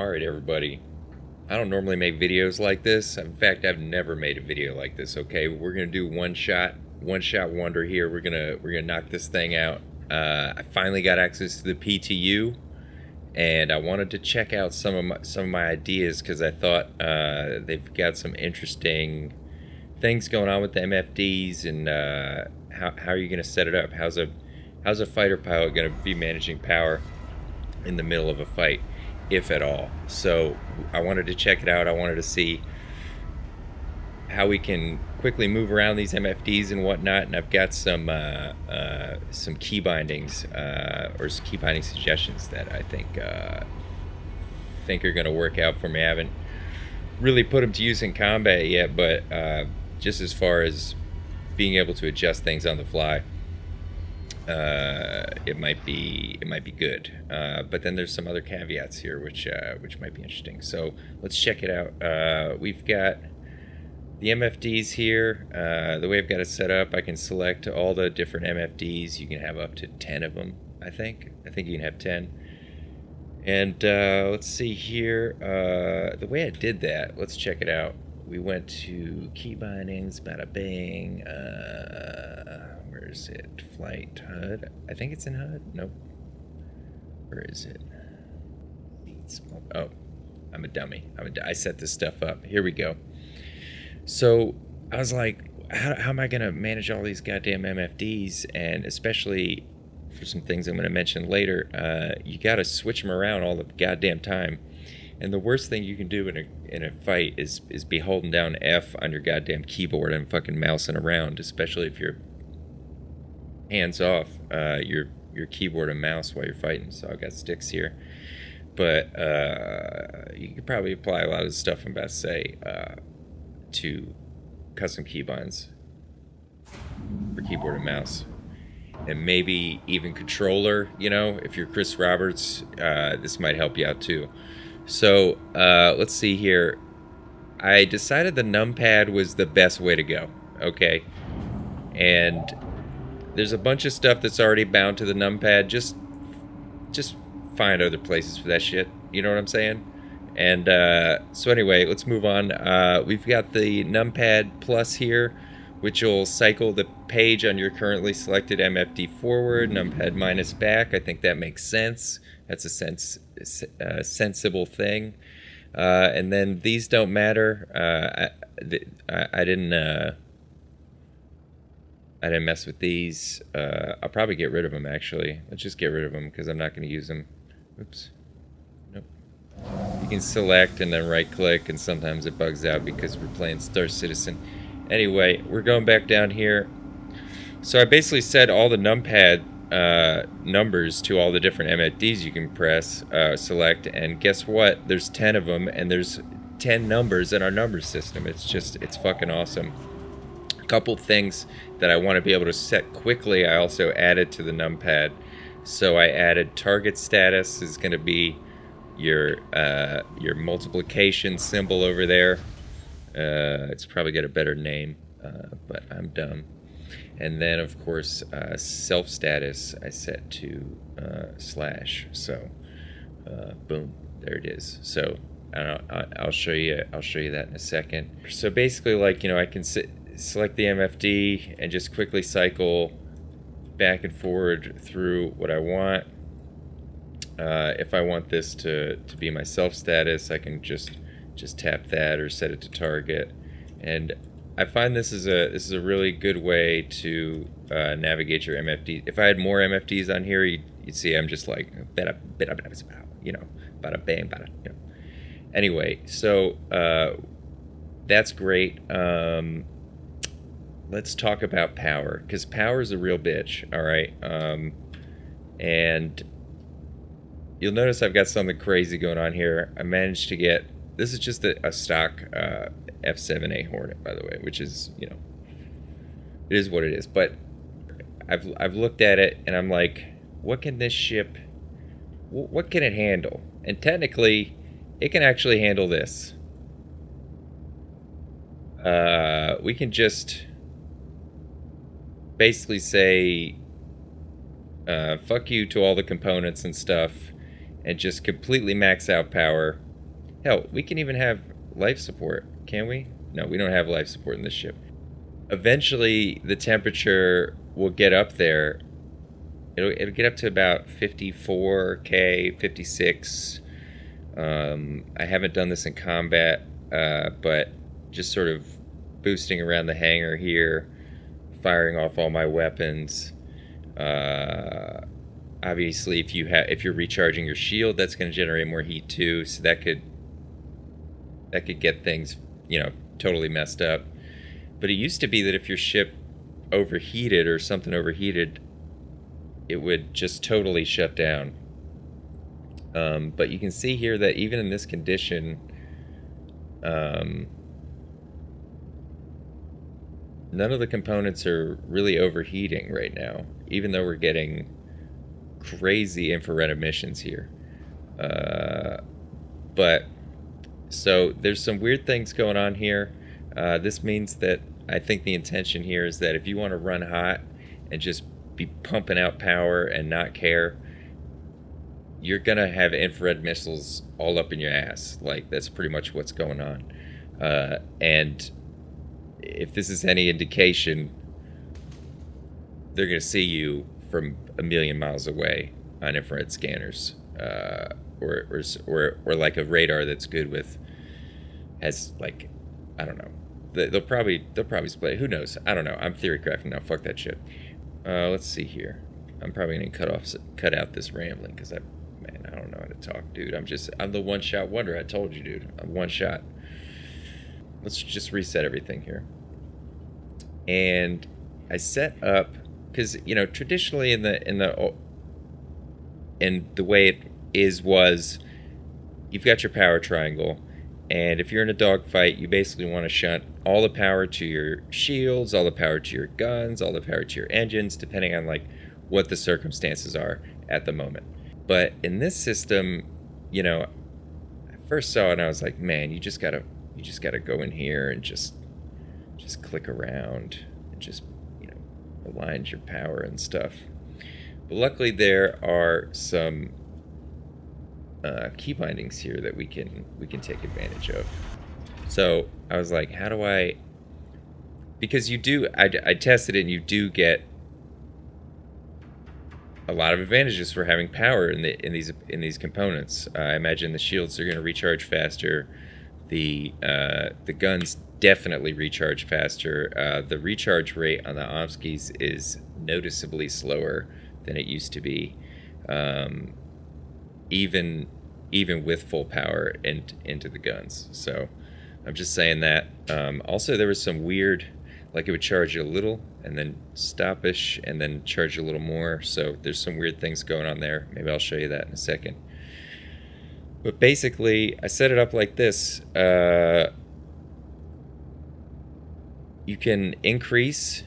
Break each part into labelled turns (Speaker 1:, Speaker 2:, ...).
Speaker 1: Alright everybody, I don't normally make videos like this. In fact, I've never made a video like this, okay? We're gonna do one shot wonder here. We're gonna knock this thing out. I finally got access to the PTU, and I wanted to check out some of my ideas because I thought they've got some interesting things going on with the MFDeez, and how are you gonna set it up? How's a fighter pilot gonna be managing power in the middle of a fight, if at all? So I wanted to check it out. I wanted to see how we can quickly move around these MFDs and whatnot, and I've got some key bindings or some key binding suggestions that I think are going to work out for me. I haven't really put them to use in combat yet, but just as far as being able to adjust things on the fly, it might be good. But then there's some other caveats here which might be interesting. So let's check it out. We've got the MFDs here. The way I've got it set up, I can select all the different MFDs. You can have up to 10 of them, I think you can have 10. And let's see here, the way I did that, let's check it out. We went to key bindings, bada bang. Where is it? Flight, HUD. I think it's in HUD. Nope. Where is it? Oh, I'm a dummy. I set this stuff up. Here we go. So I was like, how am I going to manage all these goddamn MFDs? And especially for some things I'm going to mention later, you got to switch them around all the goddamn time. And the worst thing you can do in a fight is be holding down F on your goddamn keyboard and fucking mousing around, especially if you're hands off your keyboard and mouse while you're fighting. So I've got sticks here, but you could probably apply a lot of the stuff I'm about to say to custom keybinds for keyboard and mouse, and maybe even controller. You know, if you're Chris Roberts, this might help you out too. So let's see here. I decided the numpad was the best way to go. Okay, and there's a bunch of stuff that's already bound to the numpad. Just find other places for that shit. You know what I'm saying? And so anyway, let's move on. We've got the numpad plus here, which will cycle the page on your currently selected MFD forward, numpad minus back. I think that makes sense. That's a sensible thing. And then these don't matter. I didn't mess with these. I'll probably get rid of them, actually. Let's just get rid of them because I'm not going to use them. Oops. Nope. You can select and then right click, and sometimes it bugs out because we're playing Star Citizen. Anyway, we're going back down here. So I basically set all the numpad numbers to all the different MFDs you can press, select, and guess what? There's 10 of them, and there's 10 numbers in our number system. It's fucking awesome. A couple things that I want to be able to set quickly, I also added to the numpad. So I added target status is going to be your multiplication symbol over there. It's probably got a better name, but I'm dumb. And then, of course, self status I set to slash. So, boom, there it is. So I'll show you that in a second. So basically, like, you know, I can select the MFD and just quickly cycle back and forward through what I want. If I want this to be my self status, I can just tap that or set it to target. And I find this is a really good way to navigate your MFD. If I had more MFDs on here, you'd see I'm just like you know, bada bang, bada, you know. Anyway, so that's great. Let's talk about power, because power is a real bitch. All right, and you'll notice I've got something crazy going on here. I managed to get, this is just a stock F7A Hornet, by the way, which is, you know, it is what it is. But I've looked at it and I'm like, what can this ship, what can it handle? And technically, it can actually handle this. We can just basically say fuck you to all the components and stuff, and just completely max out power Hell, we can even have life support, can we? No, we don't have life support in this ship. Eventually, the temperature will get up there. It'll get up to about 54K, 56. I haven't done this in combat, but just sort of boosting around the hangar here, firing off all my weapons. Obviously, if you're recharging your shield, that's going to generate more heat too. So that could get things, totally messed up. But it used to be that if your ship overheated or something overheated, it would just totally shut down. But you can see here that even in this condition, none of the components are really overheating right now, even though we're getting crazy infrared emissions here. But so there's some weird things going on here. This means that I think the intention here is that if you want to run hot and just be pumping out power and not care, you're gonna have infrared missiles all up in your ass. Like, that's pretty much what's going on. And if this is any indication, they're gonna see you from a million miles away on infrared scanners, or like a radar that's good with, has like, I don't know. They'll probably split. Who knows? I don't know. I'm theory crafting now. Fuck that shit. Let's see here. I'm probably gonna cut out this rambling because I don't know how to talk, dude. I'm the one shot wonder. I told you, dude. I'm one shot. Let's just reset everything here. And I set up, because traditionally in the way it was, you've got your power triangle, and if you're in a dogfight, you basically want to shunt all the power to your shields, all the power to your guns, all the power to your engines, depending on like what the circumstances are at the moment. But in this system, I first saw it and I was like, man, you just gotta go in here and just click around and just align your power and stuff. But luckily there are some key bindings here that we can take advantage of. So I was like, how do I? Because I tested it, and you do get a lot of advantages for having power in these components. I imagine the shields are going to recharge faster. The guns definitely recharge faster. The recharge rate on the Omskis is noticeably slower than it used to be, even with full power into the guns. So I'm just saying that. Also, there was some weird, like it would charge you a little and then stoppish and then charge you a little more. So there's some weird things going on there. Maybe I'll show you that in a second. But basically, I set it up like this. You can increase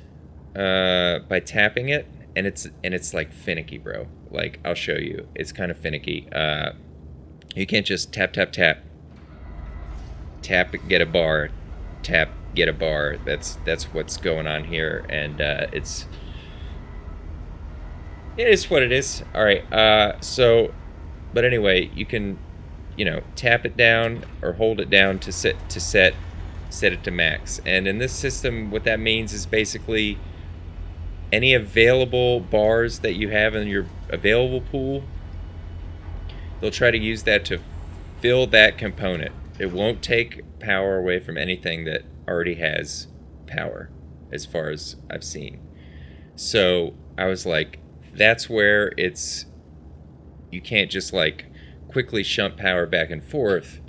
Speaker 1: by tapping it, and it's like finicky, bro. Like, I'll show you. It's kind of finicky. You can't just tap, get a bar, tap, get a bar. That's what's going on here, and it is what it is. All right. But anyway, you can, tap it down or hold it down to set it to max. And in this system, what that means is basically any available bars that you have in your available pool, they'll try to use that to fill that component. It won't take power away from anything that already has power, as far as I've seen. So I was like, that's where you can't just like quickly shunt power back and forth.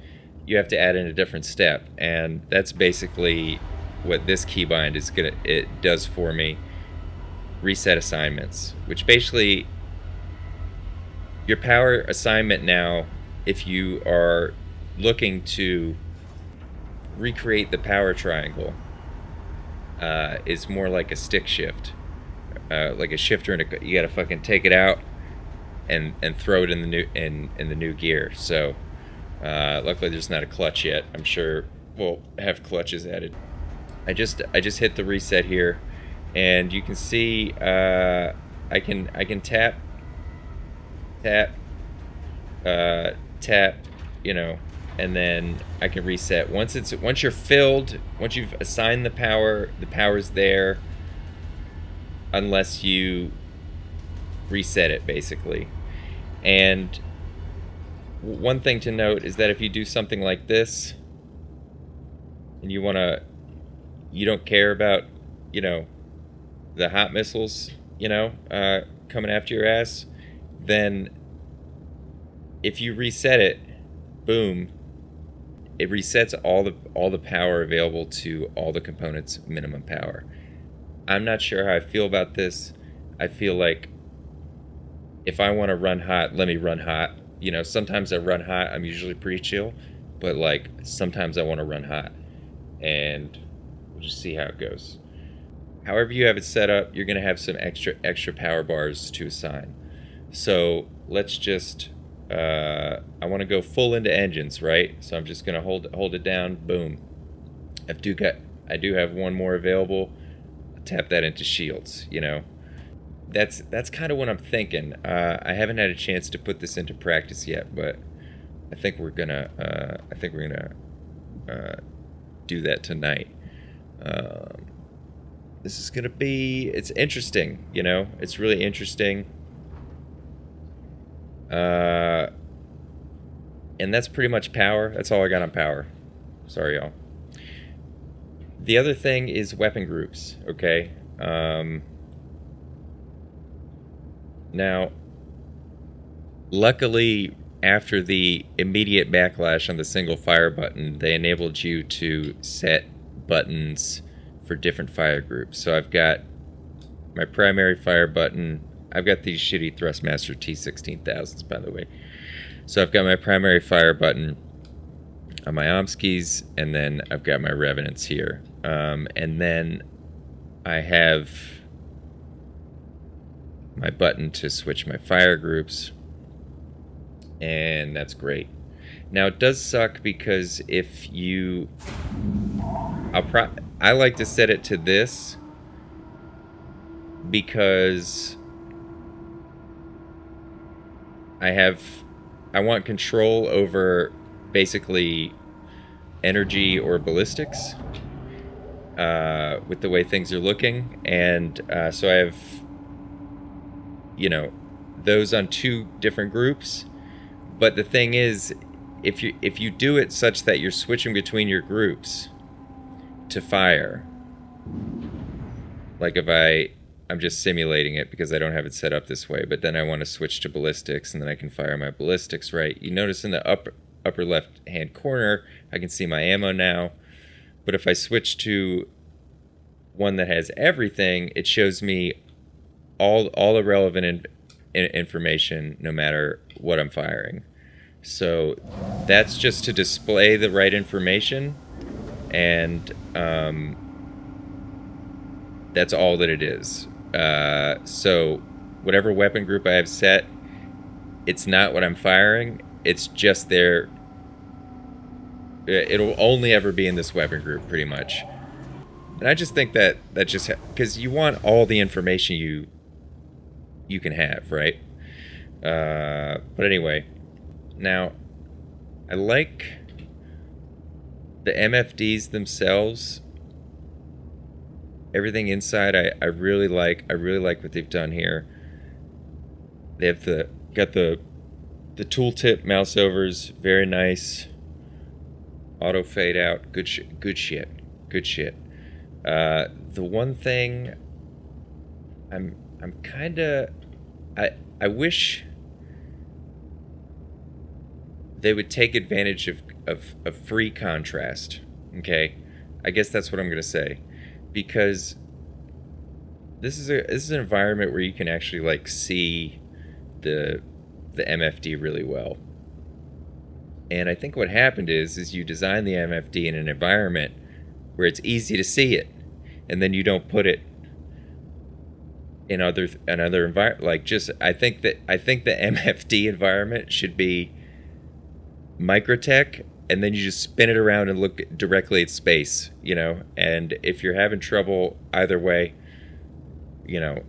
Speaker 1: You have to add in a different step, and that's basically what this keybind it does for me. Reset assignments, which basically your power assignment now, if you are looking to recreate the power triangle, is more like a stick shift, like a shifter, and you gotta fucking take it out and throw it in the new gear. So luckily there's not a clutch yet. I'm sure we'll have clutches added. I just hit the reset here, and you can see I can tap, and then I can reset. Once you're filled, once you've assigned the power's there, unless you reset it, basically. And one thing to note is that if you do something like this, and you don't care about, the hot missiles, coming after your ass, then if you reset it, boom, it resets all the power available to all the components' minimum power. I'm not sure how I feel about this. I feel like if I want to run hot, let me run hot. Sometimes I run hot. I'm usually pretty chill, but like sometimes I want to run hot, and we'll just see how it goes. However you have it set up, you're going to have some extra power bars to assign. So let's just, I want to go full into engines, right? So I'm just going to hold it down. Boom. I do have one more available. Tap that into shields. That's kind of what I'm thinking. I haven't had a chance to put this into practice yet, but I think we're gonna do that tonight. This is gonna be, it's interesting, it's really interesting. And that's pretty much power. That's all I got on power. Sorry, y'all. The other thing is weapon groups, okay? Now, luckily, after the immediate backlash on the single fire button, they enabled you to set buttons for different fire groups. So I've got my primary fire button. I've got these shitty Thrustmaster T16000s, by the way. So I've got my primary fire button on my Omskis, and then I've got my Revenants here. And then I have my button to switch my fire groups, and that's great. Now it does suck because if you, I like to set it to this because I want control over basically energy or ballistics with the way things are looking, and so I have those on two different groups. But the thing is, if you do it such that you're switching between your groups to fire, like if I'm just simulating it because I don't have it set up this way, but then I want to switch to ballistics, and then I can fire my ballistics, right? You notice in the upper left hand corner I can see my ammo now, but if I switch to one that has everything, it shows me all the relevant information no matter what I'm firing. So that's just to display the right information, and that's all that it is. So whatever weapon group I have set, it's not what I'm firing, it's just there. It'll only ever be in this weapon group, pretty much. And I just think that just because you want all the information you can have, right? But anyway, now I like the MFDeez themselves. Everything inside I really like. I really like what they've done here. They have got the tooltip mouse overs, very nice. Auto fade out, good shit. The one thing I'm kind of, I wish they would take advantage of free contrast. Okay, I guess that's what I'm gonna say, because this is an environment where you can actually like see the MFD really well. And I think what happened is you design the MFD in an environment where it's easy to see it, and then you don't put it in another environment. Like, just I think the MFD environment should be Microtech, and then you just spin it around and look directly at space, and if you're having trouble either way,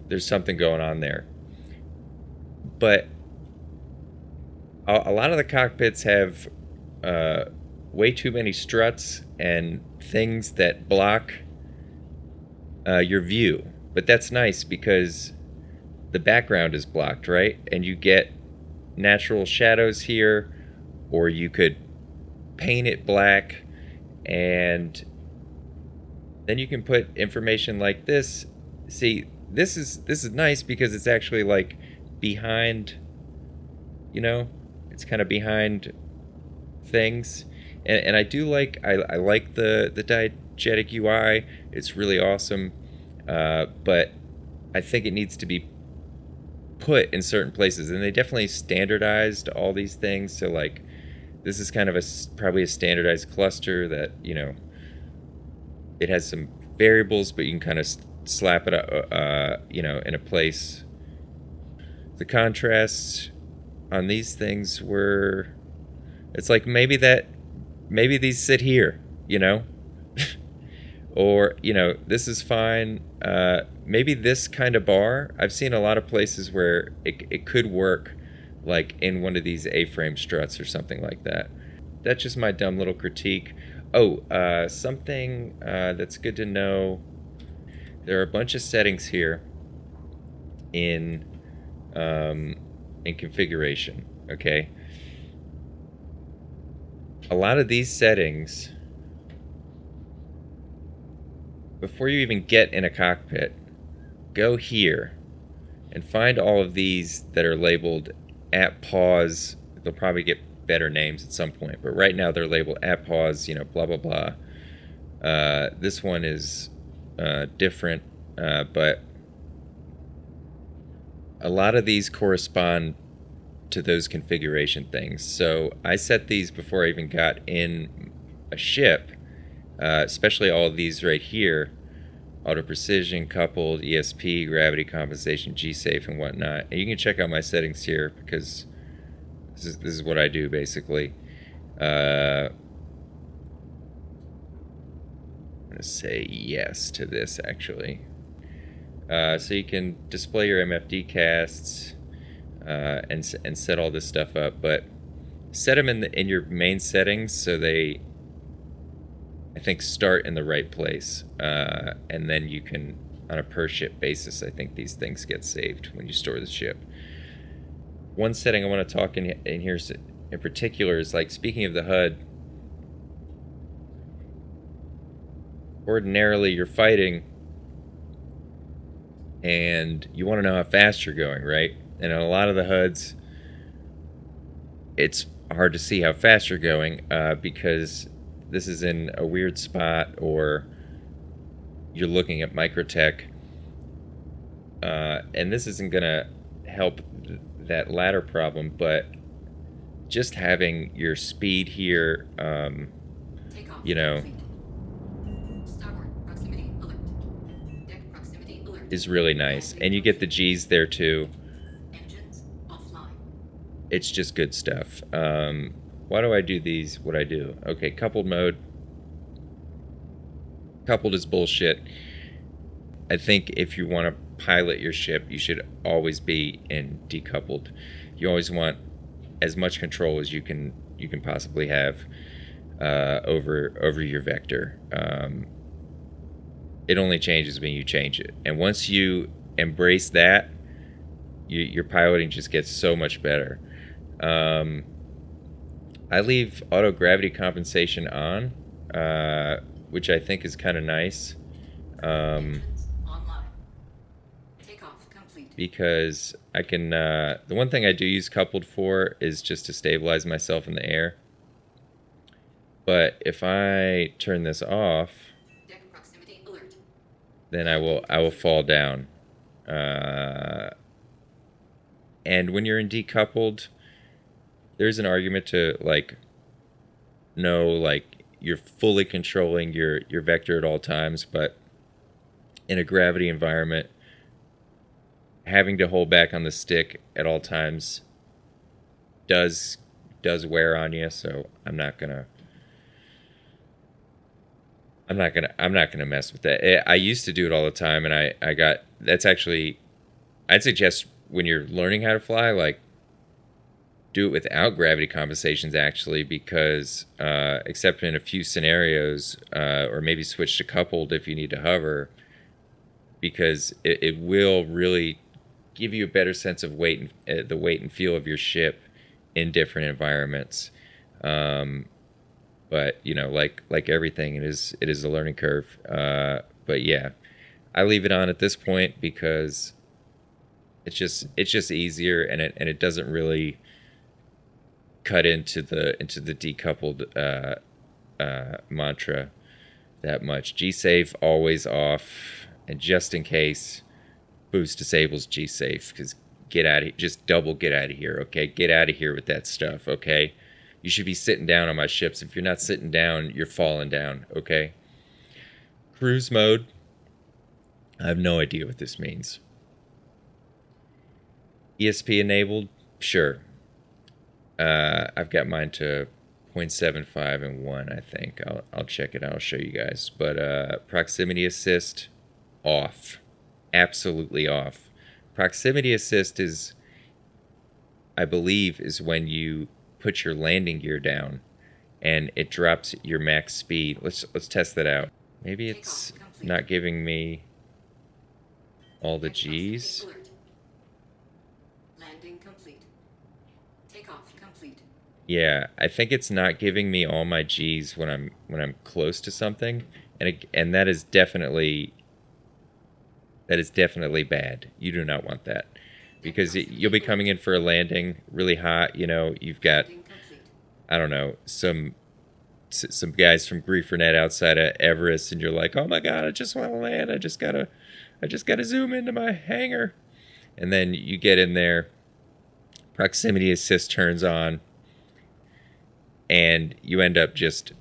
Speaker 1: there's something going on there. But a lot of the cockpits have way too many struts and things that block your view. But that's nice because the background is blocked, right? And you get natural shadows here, or you could paint it black, and then you can put information like this. See, this is nice because it's actually like behind, you know, it's kind of behind things. And I do like, I like the diegetic UI. It's really awesome. But I think it needs to be put in certain places, and they definitely standardized all these things. So like, this is kind of probably a standardized cluster that, you know, it has some variables, but you can kind of slap it up, you know, in a place. The contrasts on these things were, it's like maybe these sit here, you know, or, you know, this is fine. Maybe this kind of bar, I've seen a lot of places where it could work, like in one of these A-frame struts or something like that. That's just my dumb little critique. Oh, something that's good to know. There are a bunch of settings here in configuration, okay? A lot of these settings, before you even get in a cockpit, go here and find all of these that are labeled at pause. They'll probably get better names at some point, but right now they're labeled at pause, you know, blah blah blah. This one is different, but a lot of these correspond to those configuration things. So I set these before I even got in a ship, especially all of these right here: auto precision, coupled, ESP, gravity compensation, G-safe, and whatnot. And you can check out my settings here because this is what I do basically. I'm gonna say yes to this actually. So you can display your MFD casts and set all this stuff up, but set them in your main settings so they, I think, start in the right place, and then you can, on a per ship basis, I think these things get saved when you store the ship. One setting I want to talk in here in particular is, like, speaking of the HUD, ordinarily you're fighting and you want to know how fast you're going, right? And in a lot of the HUDs, it's hard to see how fast you're going because this is in a weird spot, or you're looking at microtech, and this isn't gonna help that latter problem, but just having your speed here, you know, is really nice, and you get the G's there too. It's just good stuff. Why do I do these? What I do? Okay, coupled mode. Coupled is bullshit. I think if you want to pilot your ship, you should always be in decoupled. You always want as much control as you can possibly have over your vector. It only changes when you change it, and once you embrace that, your piloting just gets so much better. I leave auto gravity compensation on, which I think is kind of nice, because I can, the one thing I do use coupled for is just to stabilize myself in the air. But if I turn this off, then I will fall down. And when you're in decoupled, there's an argument to, like, know, like, you're fully controlling your vector at all times, but in a gravity environment, having to hold back on the stick at all times does wear on you. So I'm not gonna mess with that. I used to do it all the time, and that's actually, I'd suggest when you're learning how to fly, like, do it without gravity compensations, actually, because except in a few scenarios, or maybe switch to coupled if you need to hover, because it will really give you a better sense of weight and the weight and feel of your ship in different environments. But you know, like everything, it is a learning curve. But yeah, I leave it on at this point because it's just easier, and it doesn't really cut into the decoupled mantra that much. G save always off, and just in case, boost disables G safe, because get out of, just double get out of here. Okay, get out of here with that stuff. Okay, you should be sitting down on my ships. If you're not sitting down, you're falling down. Okay. Cruise mode. I have no idea what this means. ESP enabled? Sure. I've got mine to 0.75 and 1, I think. I'll check it out. I'll show you guys. But proximity assist, off. Absolutely off. Proximity assist is, I believe, is when you put your landing gear down and it drops your max speed. Let's test that out. Maybe it's not giving me all the G's.
Speaker 2: Landing complete. Takeoff complete.
Speaker 1: Yeah, I think it's not giving me all my G's when I'm close to something, and that is definitely bad. You do not want that, because you'll be coming in for a landing really hot. You know, you've got, I don't know, some guys from Griefernet outside of Everest, and you're like, oh my god, I just want to land. I just gotta zoom into my hangar, and then you get in there, proximity assist turns on, and you end up just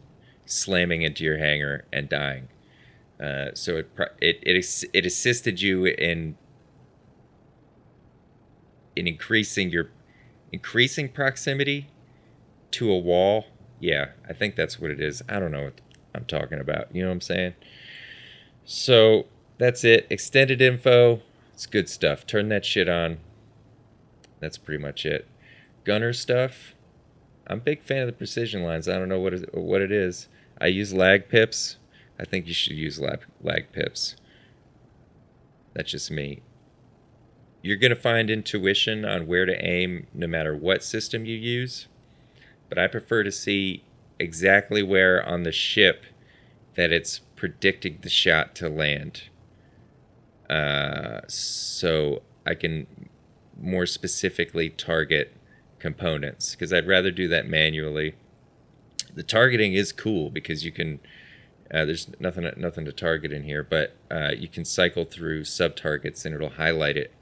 Speaker 1: slamming into your hangar and dying. So it assisted you in increasing proximity to a wall. Yeah, I think that's what it is. I don't know what I'm talking about. You know what I'm saying? So that's it. Extended info. It's good stuff. Turn that shit on. That's pretty much it. Gunner stuff. I'm a big fan of the precision lines. I don't know what it is. I use lag pips. I think you should use lag pips. That's just me. You're going to find intuition on where to aim no matter what system you use. But I prefer to see exactly where on the ship that it's predicting the shot to land. So I can more specifically target components, because I'd rather do that manually. The targeting is cool because you can, there's nothing to target in here, but you can cycle through sub-targets and it'll highlight it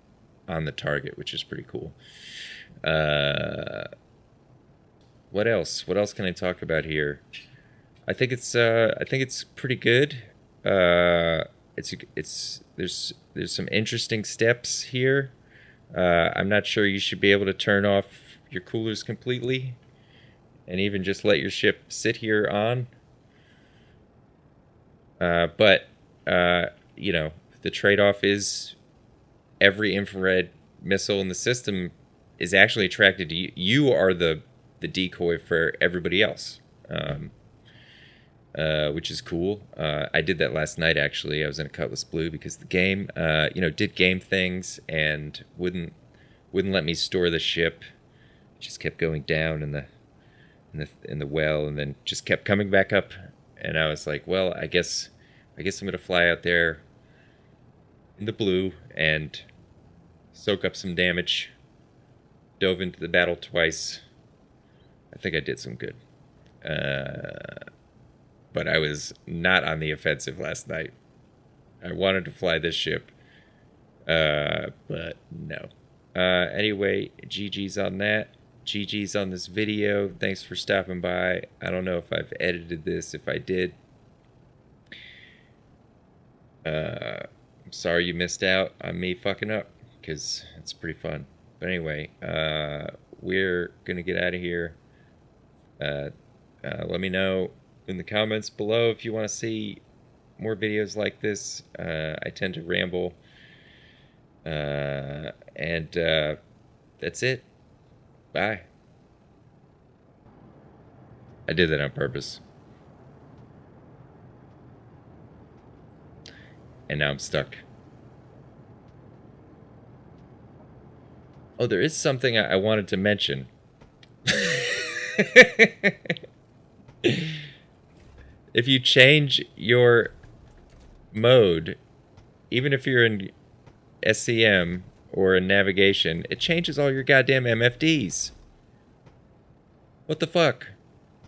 Speaker 1: on the target, which is pretty cool. What else? What else can I talk about here? I think it's pretty good. There's some interesting steps here. I'm not sure you should be able to turn off your coolers completely and even just let your ship sit here on. But you know, the trade-off is every infrared missile in the system is actually attracted to you. You are the decoy for everybody else, which is cool. I did that last night, actually. I was in a Cutlass Blue because the game, did game things and wouldn't let me store the ship. Just kept going down in the well, and then just kept coming back up. And I was like, well, I guess I'm gonna fly out there in the blue and soak up some damage. Dove into the battle twice. I think I did some good. But I was not on the offensive last night. I wanted to fly this ship. But no. Anyway, GG's on that. GG's on this video. Thanks for stopping by. I don't know if I've edited this. If I did, I'm sorry you missed out on me fucking up, because it's pretty fun. But anyway, we're going to get out of here. Let me know in the comments below if you want to see more videos like this. I tend to ramble. And that's it. Bye. I did that on purpose. And now I'm stuck. Oh, there is something I wanted to mention. If you change your mode, even if you're in SCM or in navigation, it changes all your goddamn MFDs. What the fuck?